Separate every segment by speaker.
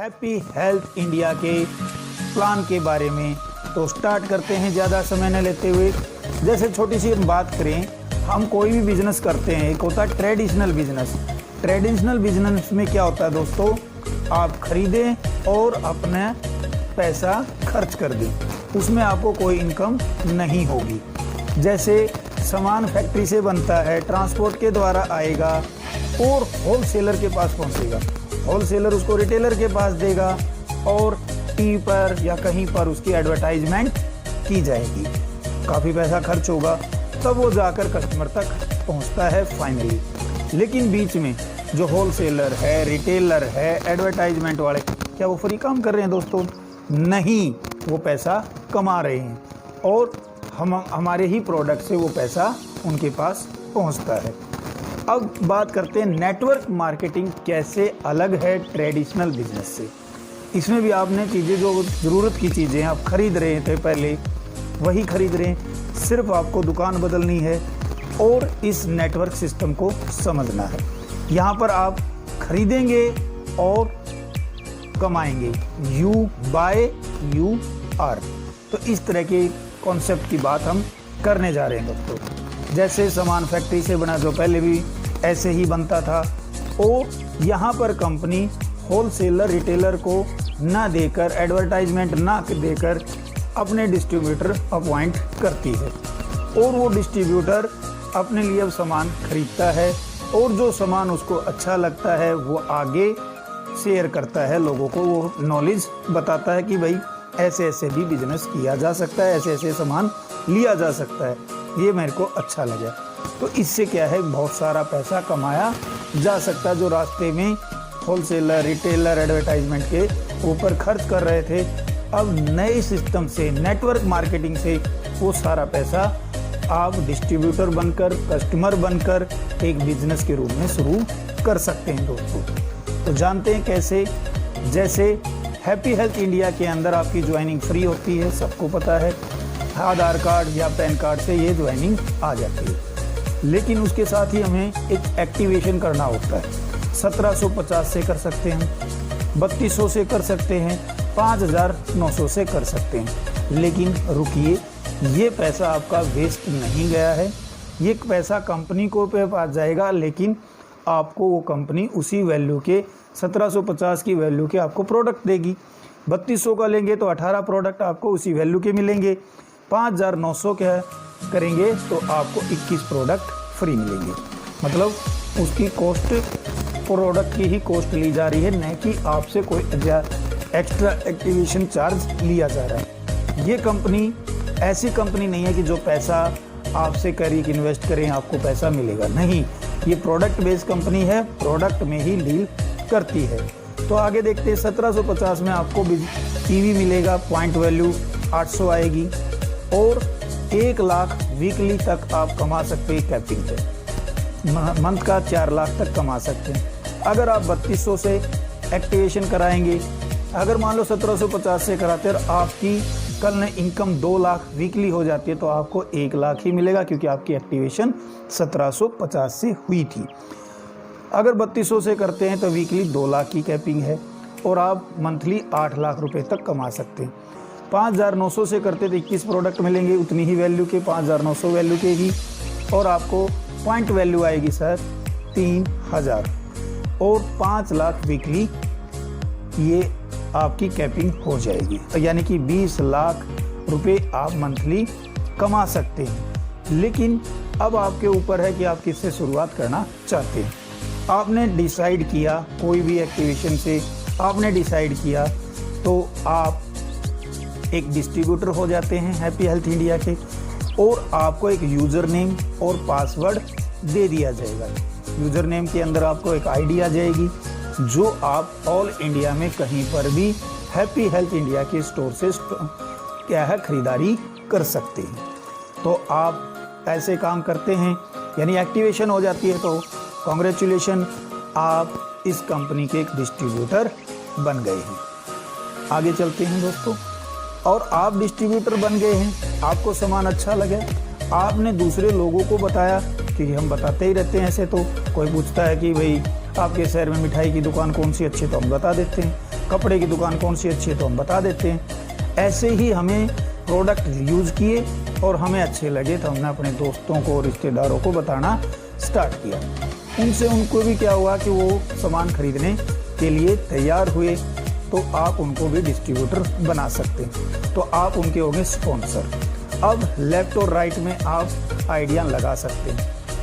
Speaker 1: Happy health India के plan के बारे में। तो स्टार्ट करते हैं ज़्यादा समय न लेते हुए। जैसे छोटी सी हम बात करें, हम कोई भी बिजनेस करते हैं, एक होता है ट्रेडिशनल बिजनेस। ट्रेडिशनल बिजनेस में क्या होता है दोस्तों, आप खरीदें और अपना पैसा खर्च कर दें, उसमें आपको कोई इनकम नहीं होगी। जैसे सामान फैक्ट्री से बनता है, ट्रांसपोर्ट के द्वारा आएगा और होलसेलर के पास पहुंचेगा, होलसेलर उसको रिटेलर के पास देगा और टीवी पर या कहीं पर उसकी एडवर्टाइजमेंट की जाएगी। काफ़ी पैसा खर्च होगा, तब वो जाकर कस्टमर तक पहुंचता है फाइनली। लेकिन बीच में जो होलसेलर है, रिटेलर है, एडवर्टाइजमेंट वाले, क्या वो फ्री काम कर रहे हैं दोस्तों? नहीं, वो पैसा कमा रहे हैं और हमारे ही प्रोडक्ट से वो पैसा उनके पास पहुंचता है। अब बात करते हैं नेटवर्क मार्केटिंग कैसे अलग है ट्रेडिशनल बिजनेस से। इसमें भी आपने चीज़ें, जो ज़रूरत की चीज़ें आप खरीद रहे थे पहले, वही खरीद रहे हैं, सिर्फ आपको दुकान बदलनी है और इस नेटवर्क सिस्टम को समझना है। यहाँ पर आप खरीदेंगे और कमाएंगे, यू बाय यू अर्न। तो इस तरह के कॉन्सेप्ट की बात हम करने जा रहे हैं दोस्तों। जैसे सामान फैक्ट्री से बना, जो पहले भी ऐसे ही बनता था, और यहाँ पर कंपनी होलसेलर रिटेलर को ना देकर, एडवर्टाइजमेंट ना देकर अपने डिस्ट्रीब्यूटर अपॉइंट करती है और वो डिस्ट्रीब्यूटर अपने लिए अब सामान खरीदता है और जो सामान उसको अच्छा लगता है वो आगे शेयर करता है लोगों को। वो नॉलेज बताता है कि भाई ऐसे ऐसे भी बिजनेस किया जा सकता है, ऐसे ऐसे सामान लिया जा सकता है, ये मेरे को अच्छा लगा। तो इससे क्या है, बहुत सारा पैसा कमाया जा सकता है। जो रास्ते में होलसेलर, रिटेलर, एडवर्टाइजमेंट के ऊपर खर्च कर रहे थे, अब नए सिस्टम से, नेटवर्क मार्केटिंग से वो सारा पैसा आप डिस्ट्रीब्यूटर बनकर, कस्टमर बनकर एक बिजनेस के रूप में शुरू कर सकते हैं दोस्तों। तो जानते हैं कैसे। जैसे हैप्पी हेल्थ इंडिया के अंदर आपकी ज्वाइनिंग फ्री होती है, सबको पता है। आधार कार्ड या पैन कार्ड से ये ज्वाइनिंग आ जाती है, लेकिन उसके साथ ही हमें एक एक्टिवेशन करना होता है। 1750 से कर सकते हैं, 3200 से कर सकते हैं, 5900 से कर सकते हैं। लेकिन रुकिए, ये पैसा आपका वेस्ट नहीं गया है, ये पैसा कंपनी को पे पास जाएगा, लेकिन आपको वो कंपनी उसी वैल्यू के 1750 की वैल्यू के आपको प्रोडक्ट देगी। 3200 का लेंगे तो 18 प्रोडक्ट आपको उसी वैल्यू के मिलेंगे। 5900 क्या करेंगे तो आपको 21 प्रोडक्ट फ्री मिलेंगे। मतलब उसकी कॉस्ट, प्रोडक्ट की ही कॉस्ट ली जा रही है, न कि आपसे कोई एक्स्ट्रा एक्टिवेशन चार्ज लिया जा रहा है। ये कंपनी ऐसी कंपनी नहीं है कि जो पैसा आपसे करी कि इन्वेस्ट करें आपको पैसा मिलेगा, नहीं। ये प्रोडक्ट बेस्ड कंपनी है, प्रोडक्ट में ही डील करती है। तो आगे देखते हैं। 1750 में आपको टीवी मिलेगा, पॉइंट वैल्यू 800 आएगी और 1 लाख वीकली तक आप कमा सकते हैं कैपिंग पे। मंथ का 4 लाख तक कमा सकते हैं। अगर आप 3200 से एक्टिवेशन कराएंगे, अगर मान लो 1750 से कराते हैं और आपकी कल ने इनकम 2 लाख वीकली हो जाती है, तो आपको 1 लाख ही मिलेगा, क्योंकि आपकी एक्टिवेशन 1750 से हुई थी। अगर 3200 से करते हैं तो वीकली 2 लाख की कैपिंग है और आप मंथली 8 लाख रुपए तक कमा सकते हैं। 5900 से करते तो 21 प्रोडक्ट मिलेंगे उतनी ही वैल्यू के, 5900 वैल्यू के ही, और आपको पॉइंट वैल्यू आएगी सर 3000 और 5 लाख वीकली ये आपकी कैपिंग हो जाएगी। यानी कि 20 लाख रुपए आप मंथली कमा सकते हैं। लेकिन अब आपके ऊपर है कि आप किससे शुरुआत करना चाहते हैं। आपने डिसाइड किया, कोई भी एक्टिवेशन से आपने डिसाइड किया, तो आप एक डिस्ट्रीब्यूटर हो जाते हैं हैप्पी हेल्थ इंडिया के, और आपको एक यूज़र नेम और पासवर्ड दे दिया जाएगा। यूज़र नेम के अंदर आपको एक आईडी आ जाएगी, जो आप ऑल इंडिया में कहीं पर भी हैप्पी हेल्थ इंडिया के स्टोर से क्या है खरीदारी कर सकते हैं। तो आप ऐसे काम करते हैं, यानी एक्टिवेशन हो जाती है, तो कॉन्ग्रेचुलेशन, आप इस कंपनी के एक डिस्ट्रीब्यूटर बन गए हैं। आगे चलते हैं दोस्तों। और आप डिस्ट्रीब्यूटर बन गए हैं, आपको सामान अच्छा लगे, आपने दूसरे लोगों को बताया, क्योंकि हम बताते ही रहते हैं ऐसे। तो कोई पूछता है कि भाई आपके शहर में मिठाई की दुकान कौन सी अच्छी, तो हम बता देते हैं। कपड़े की दुकान कौन सी अच्छी है तो हम बता देते हैं। ऐसे ही हमें प्रोडक्ट यूज़ किए और हमें अच्छे लगे तो हमने अपने दोस्तों को, रिश्तेदारों को बताना स्टार्ट किया। उनसे उनको भी क्या हुआ कि वो सामान खरीदने के लिए तैयार हुए, तो आप उनको भी डिस्ट्रीब्यूटर बना सकते हैं, तो आप उनके होंगे स्पॉन्सर। अब लेफ्ट और राइट में आप आइडिया लगा सकते हैं।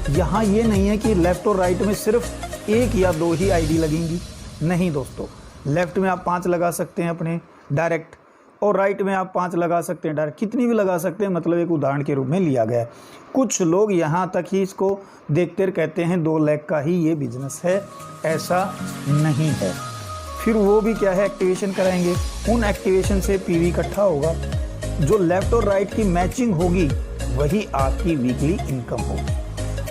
Speaker 1: यहाँ ये नहीं है कि लेफ्ट और राइट में सिर्फ एक या दो ही आईडी लगेंगी, नहीं दोस्तों। लेफ्ट में आप 5 लगा सकते हैं अपने डायरेक्ट, और राइट में आप 5 लगा सकते हैं डायरेक्ट, कितनी भी लगा सकते हैं, मतलब एक उदाहरण के रूप में लिया गया है। कुछ लोग यहाँ तक ही इसको देखते कहते हैं 2 लाख का ही ये बिजनेस है, ऐसा नहीं है। फिर वो भी क्या है, एक्टिवेशन कराएंगे, उन एक्टिवेशन से पीवी इकट्ठा होगा, जो लेफ्ट और राइट की मैचिंग होगी वही आपकी वीकली इनकम होगी,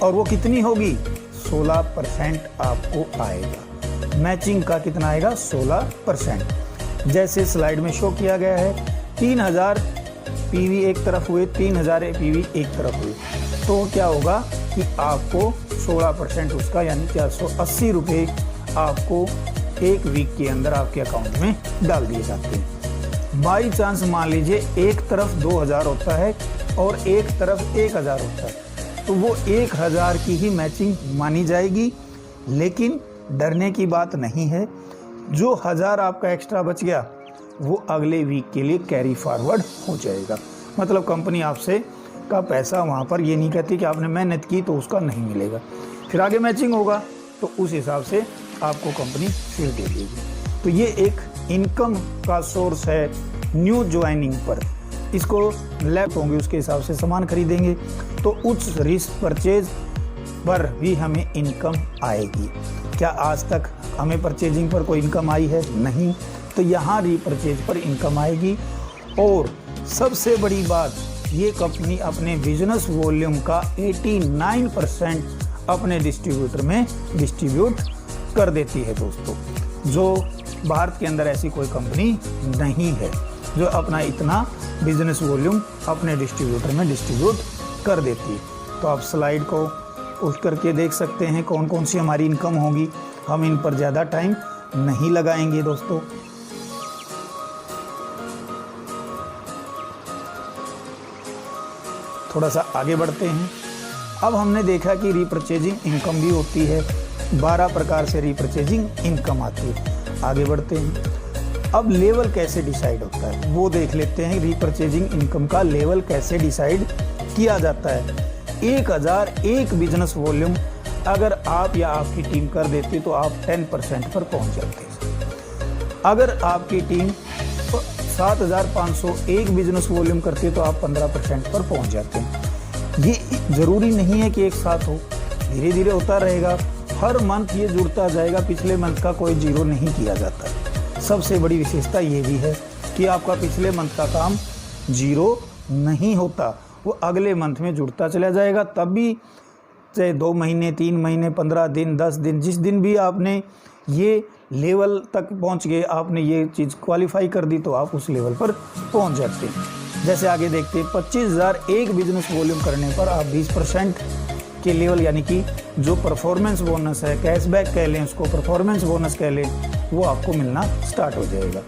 Speaker 1: और वो कितनी होगी, 16% आपको आएगा। मैचिंग का कितना आएगा, 16%। जैसे स्लाइड में शो किया गया है, 3000 पीवी एक तरफ हुए, 3000 पीवी एक तरफ हुए, तो क्या होगा कि आपको 16% उसका यानी 480 रुपये आपको एक वीक के अंदर आपके अकाउंट में डाल दिए जाते हैं। बाई चांस मान लीजिए एक तरफ 2000 होता है और एक तरफ 1000 होता है, तो वो 1000 की ही मैचिंग मानी जाएगी, लेकिन डरने की बात नहीं है। जो 1000 आपका एक्स्ट्रा बच गया वो अगले वीक के लिए कैरी फॉरवर्ड हो जाएगा। मतलब कंपनी आपसे का पैसा वहाँ पर ये नहीं कहती कि आपने मेहनत की तो उसका नहीं मिलेगा, फिर आगे मैचिंग होगा तो उस हिसाब से आपको कंपनी फिर दे देगी। तो ये एक इनकम का सोर्स है न्यू ज्वाइनिंग पर। इसको लेफ्ट होंगे उसके हिसाब से सामान खरीदेंगे तो उस रिस्क परचेज पर भी हमें इनकम आएगी। क्या आज तक हमें परचेजिंग पर कोई इनकम आई है? नहीं। तो यहाँ रीपरचेज पर इनकम आएगी। और सबसे बड़ी बात, ये कंपनी अपने बिजनेस वॉल्यूम का 89% अपने डिस्ट्रीब्यूटर में डिस्ट्रीब्यूट कर देती है दोस्तों। जो भारत के अंदर ऐसी कोई कंपनी नहीं है जो अपना इतना बिजनेस वॉल्यूम अपने डिस्ट्रीब्यूटर में डिस्ट्रीब्यूट कर देती है। तो आप स्लाइड को उठ करके देख सकते हैं कौन कौन सी हमारी इनकम होगी। हम इन पर ज़्यादा टाइम नहीं लगाएंगे दोस्तों। थोड़ा सा आगे बढ़ते हैं। अब हमने देखा कि रीपरचेजिंग इनकम भी होती है, 12 प्रकार से रीपरचेजिंग इनकम आती है। आगे बढ़ते हैं। अब लेवल कैसे डिसाइड होता है वो देख लेते हैं। रीपरचेजिंग इनकम का लेवल कैसे डिसाइड किया जाता है। 1000 एक बिजनेस वॉल्यूम अगर आप या आपकी टीम कर देती तो आप 10% पर पहुंच जाते हैं। अगर आपकी टीम 7500 एक बिजनेस वॉल्यूम करती है तो आप 15% पर पहुंच जाते हैं। ये ज़रूरी नहीं है कि एक साथ हो, धीरे धीरे होता रहेगा। हर मंथ ये जुड़ता जाएगा, पिछले मंथ का कोई जीरो नहीं किया जाता। सबसे बड़ी विशेषता ये भी है कि आपका पिछले मंथ का काम जीरो नहीं होता, वो अगले मंथ में जुड़ता चला जाएगा। तब भी चाहे 2 महीने, 3 महीने, 15 दिन, 10 दिन, जिस दिन भी आपने ये लेवल तक पहुंच गए, आपने ये चीज़ क्वालिफाई कर दी तो आप उस लेवल पर पहुंच जाते हैं। जैसे आगे देखते हैं, 25,000 एक बिजनेस वॉल्यूम करने पर आप 20% के लेवल यानी कि जो परफॉर्मेंस बोनस है, कैशबैक कह लें उसको, परफॉर्मेंस बोनस कह लें, वो आपको मिलना स्टार्ट हो जाएगा।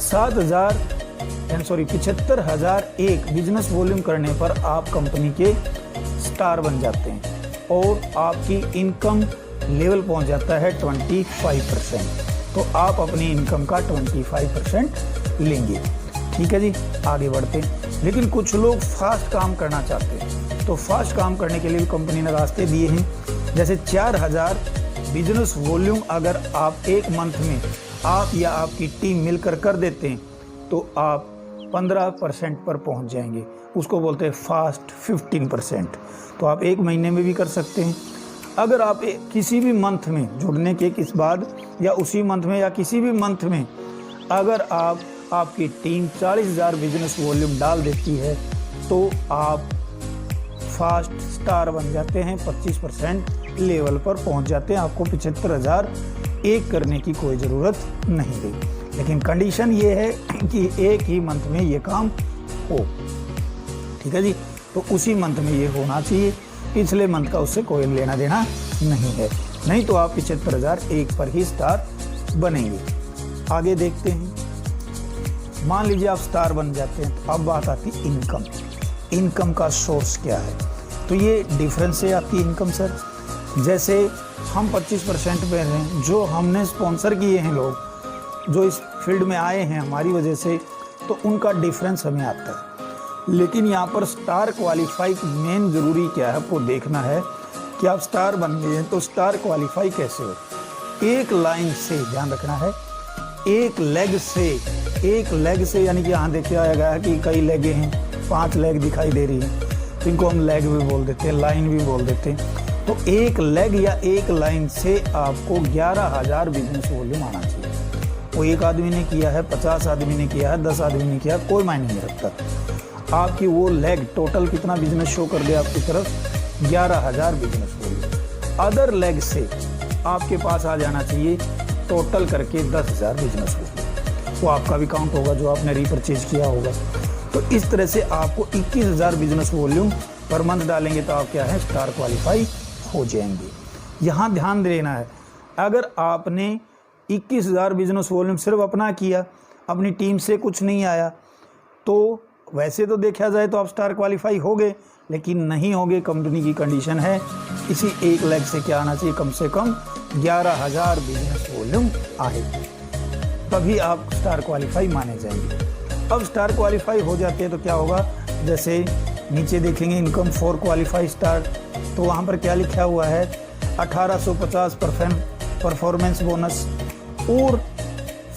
Speaker 1: 75,000 एक बिजनेस वॉल्यूम करने पर आप कंपनी के स्टार बन जाते हैं और आपकी इनकम लेवल पहुंच जाता है 25%। तो आप अपनी इनकम का 25% लेंगे। ठीक है जी, आगे बढ़ते हैं। लेकिन कुछ लोग फास्ट काम करना चाहते हैं, तो फास्ट काम करने के लिए भी कंपनी ने रास्ते दिए हैं। जैसे 4000 बिजनेस वॉल्यूम अगर आप एक मंथ में आप या आपकी टीम मिलकर कर देते हैं तो आप 15% पर पहुंच जाएंगे। उसको बोलते हैं फास्ट 15%। तो आप एक महीने में भी कर सकते हैं। अगर आप किसी भी मंथ में जुड़ने के किस बाद या उसी मंथ में या किसी भी मंथ में अगर आपकी टीम 40,000 बिजनेस वॉल्यूम डाल देती है तो आप फास्ट स्टार बन जाते हैं, 25% लेवल पर पहुंच जाते हैं। आपको 75,000 एक करने की कोई ज़रूरत नहीं रही। लेकिन कंडीशन ये है कि एक ही मंथ में ये काम हो। ठीक है जी, तो उसी मंथ में ये होना चाहिए, पिछले मंथ का उससे कोई लेना देना नहीं है। नहीं तो आप 75,000 एक पर ही स्टार बनेंगे। आगे देखते हैं। मान लीजिए आप स्टार बन जाते हैं, अब बात आती है इनकम। इनकम का सोर्स क्या है? तो ये डिफरेंस है आपकी इनकम सर। जैसे हम 25% पे हैं, जो हमने स्पॉन्सर किए हैं लोग, जो इस फील्ड में आए हैं हमारी वजह से, तो उनका डिफरेंस हमें आता है। लेकिन यहाँ पर स्टार क्वालिफाई मेन ज़रूरी क्या है आपको देखना है कि आप स्टार बन गए हैं तो स्टार क्वालिफाई कैसे हो। एक लाइन से ध्यान रखना है, एक लेग से यानी कि यहाँ देखा गया है कि कई लेगें हैं, 5 लेग दिखाई दे रही हैं, तो इनको हम लेग भी बोल देते हैं, लाइन भी बोल देते हैं। तो एक लेग या एक लाइन से आपको 11,000 बिजनेस वॉल्यूम आना चाहिए। वो एक आदमी ने किया है, 50 आदमी ने किया है, 10 आदमी ने किया, कोई मायने नहीं रखता। आपकी वो लेग टोटल कितना बिजनेस शो कर दे आपकी तरफ, 11,000 बिजनेस वॉल्यूम। अदर लेग से आपके पास आ जाना चाहिए टोटल करके 10,000 बिजनेस वॉल्यूम। वो आपका भी काउंट होगा जो आपने रीपरचेज किया होगा। तो इस तरह से आपको 21,000 बिजनेस वॉल्यूम पर मंथ डालेंगे तो आप क्या है, स्टार क्वालिफाई हो जाएंगे। यहाँ ध्यान देना है, अगर आपने 21,000 बिजनेस वॉल्यूम सिर्फ अपना किया, अपनी टीम से कुछ नहीं आया, तो वैसे तो देखा जाए तो आप स्टार क्वालिफाई हो गए, लेकिन नहीं होगे। कंपनी की कंडीशन है इसी एक लेग से क्या आना चाहिए, कम से कम 11,000 बिजनेस वॉल्यूम आए, तभी आप स्टार क्वालिफाई माने जाएंगे। अब स्टार क्वालिफाई हो जाते हैं तो क्या होगा, जैसे नीचे देखेंगे इनकम फॉर क्वालिफाई स्टार, तो वहाँ पर क्या लिखा हुआ है, 1850 परफॉर्मेंस बोनस और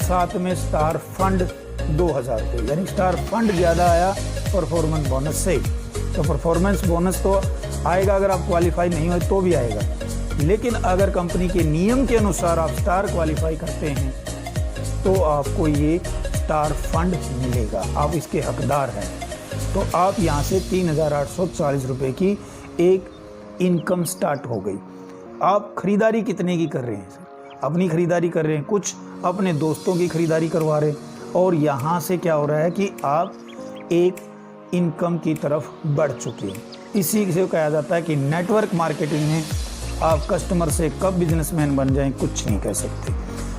Speaker 1: साथ में स्टार फंड 2,000 रुपये, यानी स्टार फंड ज़्यादा आया परफॉर्मेंस बोनस से। तो परफॉर्मेंस बोनस तो आएगा, अगर आप क्वालिफाई नहीं हुए तो भी आएगा, लेकिन अगर कंपनी के नियम के अनुसार आप स्टार क्वालिफाई करते हैं तो आपको ये स्टार फंड मिलेगा, आप इसके हकदार हैं। तो आप यहाँ से 3,840 रुपये की एक इनकम स्टार्ट हो गई। आप खरीदारी कितने की कर रहे हैं सर? अपनी खरीदारी कर रहे हैं, कुछ अपने दोस्तों की खरीदारी करवा रहे हैं, और यहाँ से क्या हो रहा है कि आप एक इनकम की तरफ बढ़ चुके हैं। इसी से कहा जाता है कि नेटवर्क मार्केटिंग में आप कस्टमर से कब बिजनेसमैन बन जाएं कुछ नहीं कह सकते,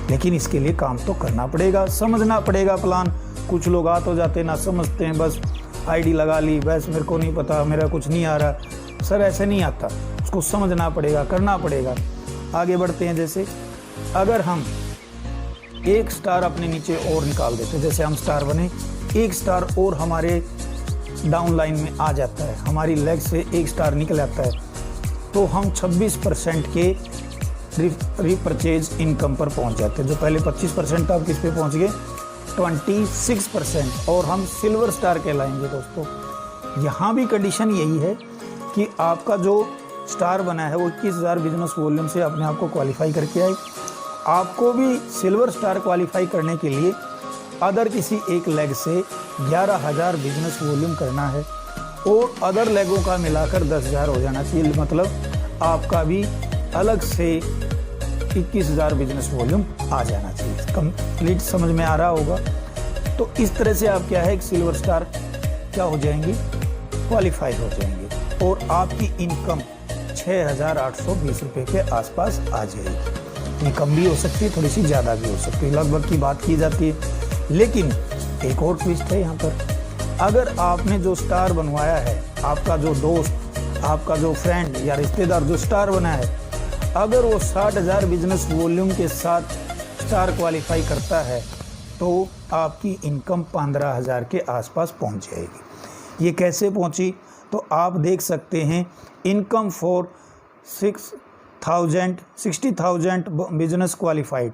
Speaker 1: लेकिन इसके लिए काम तो करना पड़ेगा, समझना पड़ेगा प्लान। कुछ लोग आ तो जाते ना समझते हैं, बस आईडी लगा ली, बस मेरे को नहीं पता, मेरा कुछ नहीं आ रहा। सर ऐसे नहीं आता, उसको समझना पड़ेगा, करना पड़ेगा। आगे बढ़ते हैं। जैसे अगर हम एक स्टार अपने नीचे और निकाल देते, जैसे हम स्टार बने, एक स्टार और हमारे डाउन लाइन में आ जाता है, हमारी लेग से एक स्टार निकल आता है, तो हम 26% के रीपरचेज इनकम पर पहुंच जाते हैं। जो पहले 25% आप किस पे पहुंच गए, 26%, और हम सिल्वर स्टार कहलाएंगे दोस्तों। यहाँ भी कंडीशन यही है कि आपका जो स्टार बना है वो 21,000 बिजनेस वॉल्यूम से अपने आप को क्वालिफाई करके आए। आपको भी सिल्वर स्टार क्वालिफाई करने के लिए अदर किसी एक लेग से 11,000 बिजनेस वॉल्यूम करना है, और अदर लेगों का मिलाकर 10,000 हो जाना चाहिए। मतलब आपका भी अलग से 21,000 बिजनेस वॉल्यूम आ जाना चाहिए। कंप्लीट समझ में आ रहा होगा। तो इस तरह से आप क्या है, एक सिल्वर स्टार क्या हो जाएंगी, क्वालिफाई हो जाएंगे, और आपकी इनकम 6,820 रुपये के आसपास आ जाएगी। ये कम भी हो सकती है, थोड़ी सी ज़्यादा भी हो सकती है, लगभग की बात की जाती है। लेकिन एक और ट्विस्ट है यहाँ पर, अगर आपने जो स्टार बनवाया है, आपका जो दोस्त, आपका जो फ्रेंड या रिश्तेदार जो स्टार बना है, अगर वो 60,000 बिजनेस वॉल्यूम के साथ स्टार क्वालिफाई करता है तो आपकी इनकम 15,000 के आसपास पहुँच जाएगी। ये कैसे पहुँची, तो आप देख सकते हैं इनकम फॉर 60,000 बिजनेस क्वालिफाइड।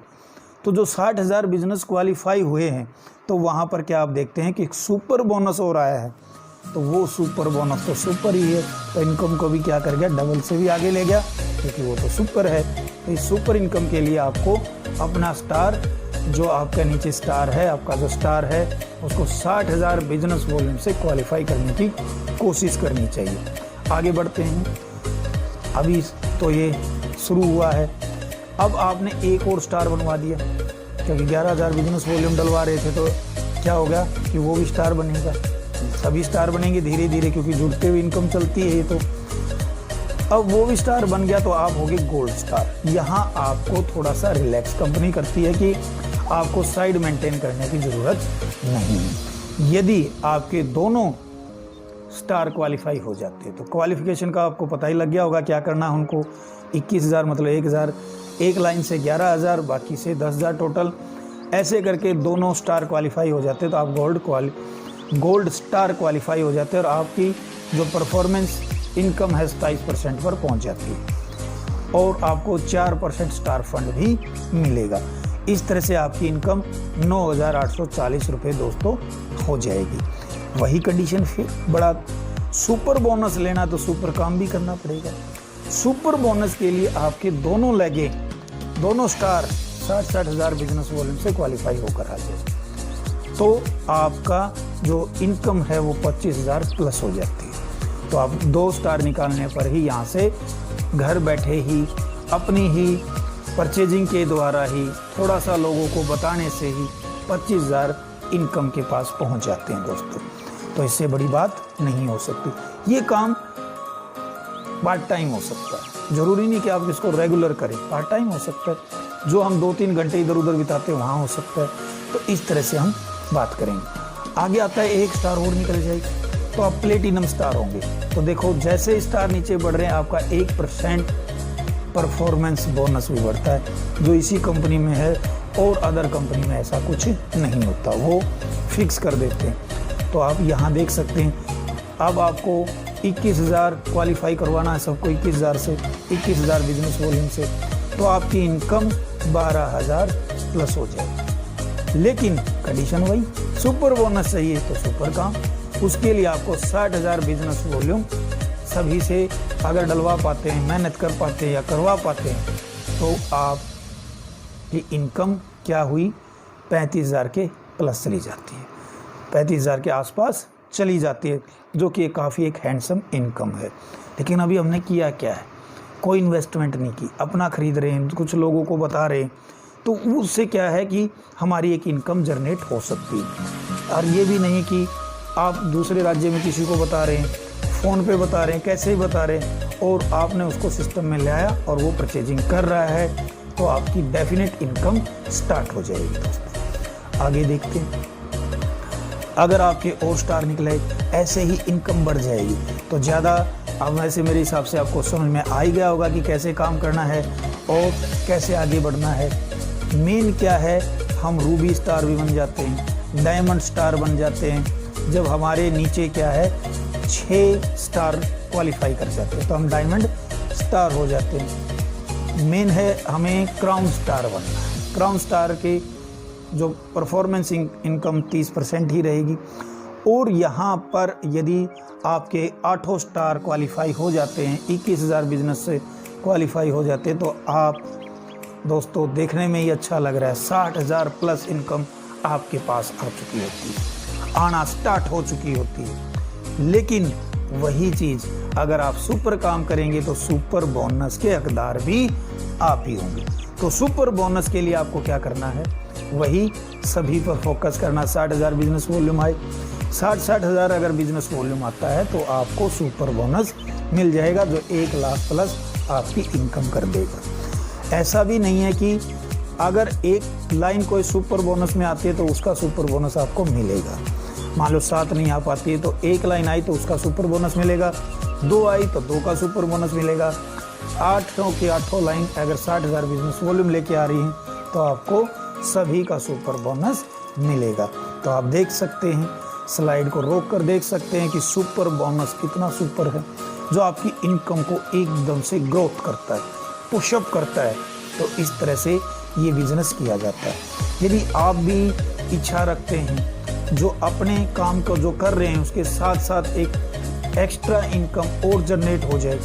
Speaker 1: तो जो 60,000 बिजनेस क्वालिफाई हुए हैं, तो वहाँ पर क्या आप देखते हैं कि एक सुपर बोनस और आया है, तो वो सुपर बोनस तो सुपर ही है, तो इनकम को भी क्या कर गया, डबल से भी आगे ले गया, क्योंकि वो तो सुपर है। तो इस सुपर इनकम के लिए आपको अपना स्टार, जो आपका नीचे स्टार है, आपका जो स्टार है, उसको 60,000 बिजनेस वॉल्यूम से क्वालिफाई करने की कोशिश करनी चाहिए। आगे बढ़ते हैं। अभी तो ये शुरू हुआ है, अब आपने एक और स्टार बनवा दिया, क्योंकि 11,000 बिजनेस वॉल्यूम डलवा रहे थे, तो क्या होगा कि वो भी स्टार बनेगा, सभी स्टार बनेंगे धीरे धीरे, क्योंकि जुड़ते हुए इनकम चलती है। तो अब वो भी स्टार बन गया तो आप होगे गोल्ड स्टार। यहाँ आपको थोड़ा सा रिलैक्स कंपनी करती है कि आपको साइड मेंटेन करने की ज़रूरत नहीं है। यदि आपके दोनों स्टार क्वालिफाई हो जाते हैं तो क्वालिफिकेशन का आपको पता ही लग गया होगा क्या करना है उनको। 21,000 मतलब 1,000, एक लाइन से 11,000, बाकी से 10,000 टोटल। ऐसे करके दोनों स्टार क्वालिफाई हो जाते हैं तो आप गोल्ड स्टार क्वालिफाई हो जाते हैं और आपकी जो परफॉर्मेंस इनकम है 27% पर पहुंच जाती है और आपको 4% स्टार फंड भी मिलेगा। इस तरह से आपकी इनकम 9,840 रुपये दोस्तों हो जाएगी। वही कंडीशन फिर बड़ा सुपर बोनस लेना तो सुपर काम भी करना पड़ेगा। सुपर बोनस के लिए आपके दोनों लेगे, दोनों स्टार 60-60 हज़ार बिजनेस वॉल्यूम से क्वालिफाई होकर आ जाए तो आपका जो इनकम है वो 25,000 प्लस हो जाती है। तो आप 2 स्टार निकालने पर ही यहाँ से घर बैठे ही अपनी ही परचेजिंग के द्वारा ही थोड़ा सा लोगों को बताने से ही 25,000 इनकम के पास पहुँच जाते हैं दोस्तों। तो इससे बड़ी बात नहीं हो सकती। ये काम पार्ट टाइम हो सकता है, ज़रूरी नहीं कि आप इसको रेगुलर करें, पार्ट टाइम हो सकता है। जो हम 2-3 घंटे इधर उधर बिताते हैं वहाँ हो सकता है। तो इस तरह से हम बात करेंगे। आगे आता है 1 स्टार और निकल जाएगी तो आप प्लेटिनम स्टार होंगे। तो देखो जैसे स्टार नीचे बढ़ रहे हैं आपका 1% परफॉर्मेंस बोनस भी बढ़ता है जो इसी कंपनी में है और अदर कंपनी में ऐसा कुछ नहीं होता, वो फिक्स कर देते हैं। तो आप यहाँ देख सकते हैं अब आपको 21,000 क्वालिफाई करवाना है सबको 21,000 से, 21,000 बिजनेस वॉल्यूम से, तो आपकी इनकम 12,000 प्लस हो जाएगी। लेकिन कंडीशन वही, सुपर बोनस चाहिए तो सुपर काम, उसके लिए आपको 60,000 बिजनेस वॉल्यूम सभी से अगर डलवा पाते हैं, मेहनत कर पाते हैं या करवा पाते हैं तो आपकी इनकम क्या हुई 35,000 के प्लस चली जाती है, 35,000 के आसपास चली जाती है, जो कि काफ़ी एक हैंडसम इनकम है। लेकिन अभी हमने किया क्या है, कोई इन्वेस्टमेंट नहीं की, अपना खरीद रहे हैं, कुछ लोगों को बता रहे हैं, तो उससे क्या है कि हमारी एक इनकम जनरेट हो सकती है। और ये भी नहीं कि आप दूसरे राज्य में किसी को बता रहे हैं, फ़ोन पे बता रहे हैं, कैसे ही बता रहे हैं और आपने उसको सिस्टम में लाया और वो परचेजिंग कर रहा है तो आपकी डेफिनेट इनकम स्टार्ट हो जाएगी दोस्तों। आगे देखते हैं, अगर आपके और स्टार निकले ऐसे ही इनकम बढ़ जाएगी तो ज़्यादा। अब वैसे मेरे हिसाब से आपको समझ में आ ही गया होगा कि कैसे काम करना है और कैसे आगे बढ़ना है। मेन क्या है, हम रूबी स्टार भी बन जाते हैं, डायमंड स्टार बन जाते हैं जब हमारे नीचे क्या है 6 स्टार क्वालिफाई कर जाते हैं तो हम डायमंड स्टार हो जाते हैं। मेन है हमें क्राउन स्टार बनना है। क्राउन स्टार के जो परफॉर्मेंस इनकम 30% ही रहेगी और यहाँ पर यदि आपके 8 स्टार क्वालिफाई हो जाते हैं, 21,000 बिजनेस से क्वालिफाई हो जाते हैं तो आप दोस्तों देखने में ही अच्छा लग रहा है 60,000 प्लस इनकम आपके पास आ चुकी होती है, आना स्टार्ट हो चुकी होती है। लेकिन वही चीज़ अगर आप सुपर काम करेंगे तो सुपर बोनस के हकदार भी आप ही होंगे। तो सुपर बोनस के लिए आपको क्या करना है, वही सभी पर फोकस करना। 60,000 बिजनेस वॉल्यूम आए, 60 हज़ार अगर बिजनेस वॉल्यूम आता है तो आपको सुपर बोनस मिल जाएगा जो 1 लाख प्लस आपकी इनकम कर देगा। ऐसा भी नहीं है कि अगर एक लाइन कोई सुपर बोनस में आती है तो उसका सुपर बोनस आपको मिलेगा। मान लो 7 नहीं आ पाती है तो 1 लाइन आई तो उसका सुपर बोनस मिलेगा, 2 आई तो 2 का सुपर बोनस मिलेगा, 8 की 8 लाइन अगर 60,000 बिजनेस वॉल्यूम लेके आ रही हैं तो आपको सभी का सुपर बोनस मिलेगा। तो आप देख सकते हैं, स्लाइड को रोक कर देख सकते हैं कि सुपर बोनस कितना सुपर है जो आपकी इनकम को एकदम से ग्रोथ करता है, पुशअप करता है। तो इस तरह से ये बिजनेस किया जाता है। यदि आप भी इच्छा रखते हैं जो अपने काम को जो कर रहे हैं उसके साथ साथ एक एक्स्ट्रा इनकम और जनरेट हो जाए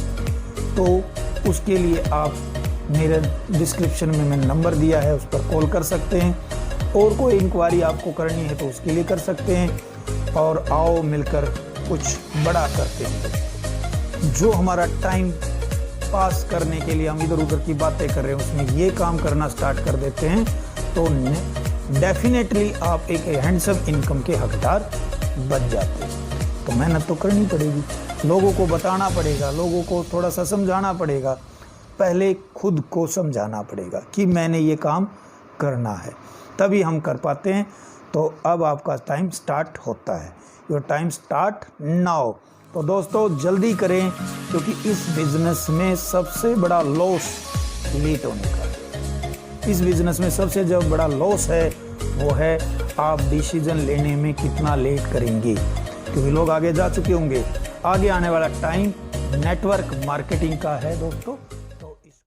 Speaker 1: तो उसके लिए आप मेरे डिस्क्रिप्शन में मैंने नंबर दिया है उस पर कॉल कर सकते हैं और कोई इंक्वायरी आपको करनी है तो उसके लिए कर सकते हैं। और आओ मिलकर कुछ बड़ा करते हैं। जो हमारा टाइम पास करने के लिए हम इधर उधर की बातें कर रहे हैं उसमें ये काम करना स्टार्ट कर देते हैं तो डेफिनेटली आप एक हैंडसम इनकम के हकदार बन जाते हैं। तो मेहनत तो करनी पड़ेगी, लोगों को बताना पड़ेगा, लोगों को थोड़ा सा समझाना पड़ेगा, पहले खुद को समझाना पड़ेगा कि मैंने ये काम करना है। तभी हम कर पाते हैं। तो अब आपका टाइम स्टार्ट होता है, योर टाइम स्टार्ट नाउ। तो दोस्तों जल्दी करें, क्योंकि इस बिज़नेस में सबसे बड़ा लॉस लेट होने का है। इस बिज़नेस में सबसे जो बड़ा लॉस है वो है आप डिसीजन लेने में कितना लेट करेंगे, क्योंकि लोग आगे जा चुके होंगे। आगे आने वाला टाइम नेटवर्क मार्केटिंग का है दोस्तों।